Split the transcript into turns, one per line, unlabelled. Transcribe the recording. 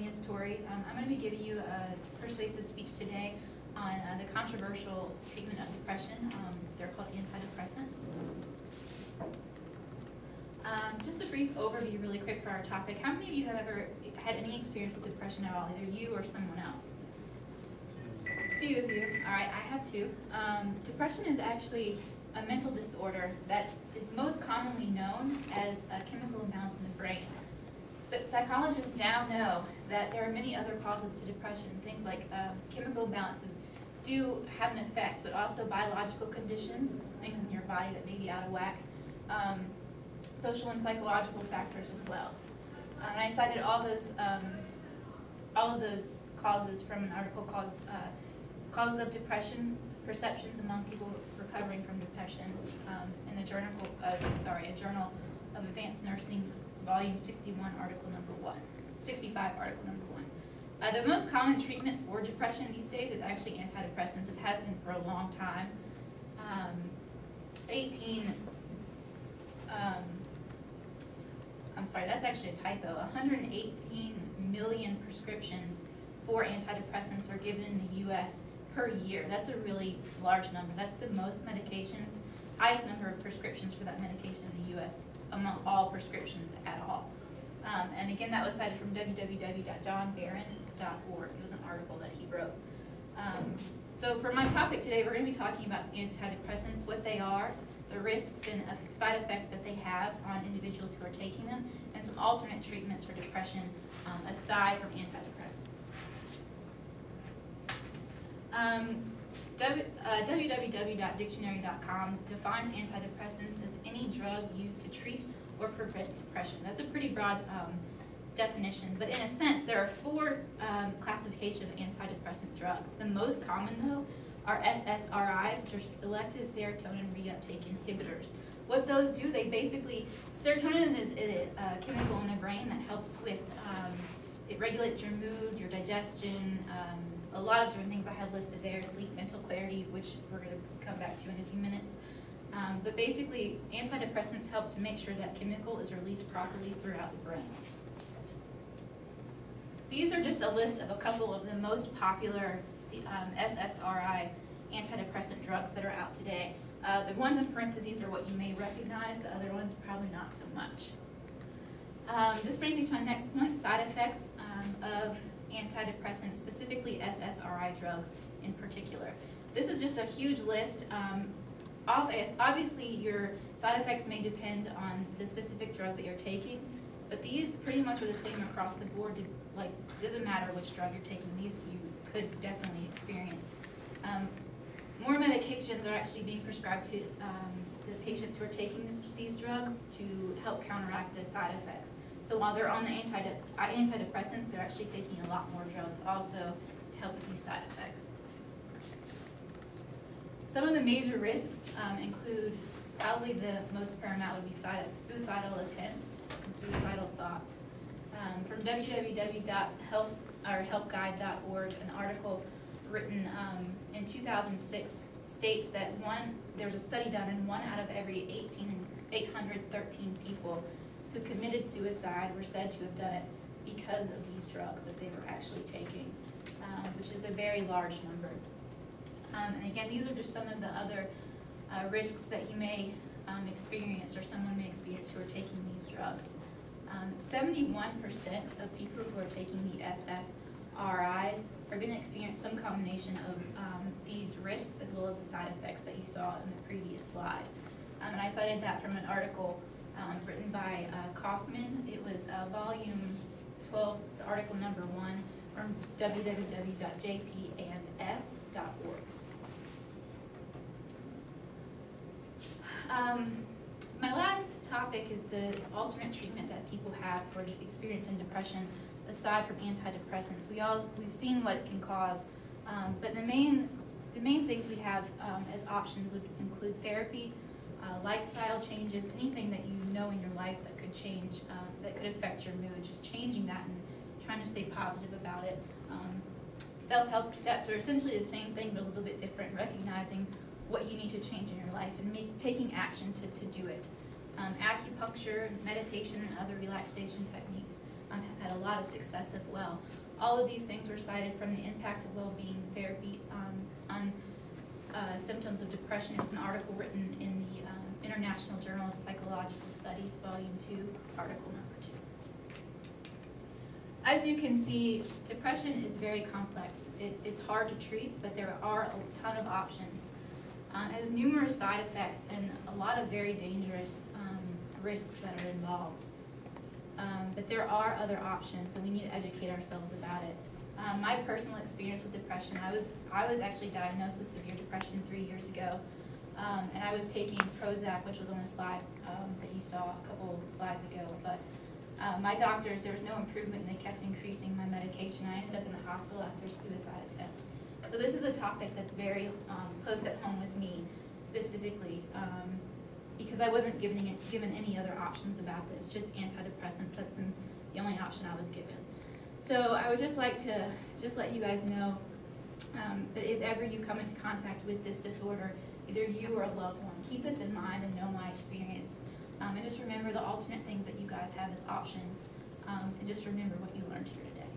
name is Tory. I'm going to be giving you a persuasive speech today on the controversial treatment of depression. They're called antidepressants. Just a brief overview really quick for our topic. How many of you have ever had any experience with depression at all, either you or someone else? A few of you. All right, I have two. Depression is actually a mental disorder that is most commonly known as a chemical imbalance in the brain. But psychologists now know that there are many other causes to depression. Things like chemical imbalances do have an effect, but also biological conditions, things in your body that may be out of whack, social and psychological factors as well. And I cited all of those causes from an article called Causes of Depression, Perceptions Among People Recovering from Depression in the Journal of Advanced Nursing, Volume 61, Article number 1, 65, Article number 1. The most common treatment for depression these days is actually antidepressants. It has been for a long time. That's actually a typo. 118 million prescriptions for antidepressants are given in the U.S. per year. That's a really large number. That's the most medications, highest number of prescriptions for that medication in the U.S. among all prescriptions at all. And again, that was cited from www.johnbarron.org. It was an article that he wrote. So for my topic today, we're going to be talking about antidepressants, what they are, the risks and side effects that they have on individuals who are taking them, and some alternate treatments for depression aside from antidepressants. www.dictionary.com defines antidepressants as any drug used to treat or prevent depression. That's a pretty broad definition, but in a sense, there are four classifications of antidepressant drugs. The most common, though, are SSRIs, which are selective serotonin reuptake inhibitors. What those do, serotonin is a chemical in the brain that helps with, it regulates your mood, your digestion, a lot of different things I have listed there, sleep, mental clarity, which we're going to come back to in a few minutes. But basically, antidepressants help to make sure that chemical is released properly throughout the brain. These are just a list of a couple of the most popular SSRI antidepressant drugs that are out today. The ones in parentheses are what you may recognize, the other ones probably not so much. This brings me to my next point, side effects of antidepressants, specifically SSRI drugs in particular. This is just a huge list. Obviously, your side effects may depend on the specific drug that you're taking, but these pretty much are the same across the board. Like, doesn't matter which drug you're taking, these you could definitely experience. More medications are actually being prescribed to the patients who are taking these drugs to help counteract the side effects. So while they're on the antidepressants, they're actually taking a lot more drugs also to help with these side effects. Some of the major risks include, probably the most paramount would be suicidal attempts and suicidal thoughts. From www.helpguide.org, an article written in 2006 states that there was a study done, and 1 out of every 813 people who committed suicide were said to have done it because of these drugs that they were actually taking, which is a very large number. And again, these are just some of the other risks that you may experience or someone may experience who are taking these drugs. 71% of people who are taking the SSRIs are going to experience some combination of these risks as well as the side effects that you saw in the previous slide. And I cited that from an article written by Kaufman. It was volume 12, article number 1, from www.jpands.org. My last topic is the alternate treatment that people have for experiencing depression aside from antidepressants. We've seen what it can cause, but the main things we have as options would include therapy, lifestyle changes, anything that you know in your life that could change, that could affect your mood, just changing that and trying to stay positive about it. Self-help steps are essentially the same thing, but a little bit different, recognizing what you need to change in your life and taking action to do it. Acupuncture, meditation, and other relaxation techniques have had a lot of success as well. All of these things were cited from the Impact of Wellbeing Therapy on Symptoms of Depression. It was an article written in the International Journal of Psychological Studies, Volume 2, article number 2. As you can see, depression is very complex. It's hard to treat, but there are a ton of options. It has numerous side effects and a lot of very dangerous risks that are involved. But there are other options, and we need to educate ourselves about it. My personal experience with depression, I was actually diagnosed with severe depression 3 years ago, and I was taking Prozac, which was on a slide that you saw a couple slides ago. But my doctors, there was no improvement, and they kept increasing my medication. I ended up in the hospital after a suicide attempt. So this is a topic that's very close at home with me, specifically, because I wasn't given any other options about this, just antidepressants. That's the only option I was given. So I would just like to let you guys know that if ever you come into contact with this disorder, either you or a loved one, keep this in mind and know my experience. And just remember the alternate things that you guys have as options. And just remember what you learned here today.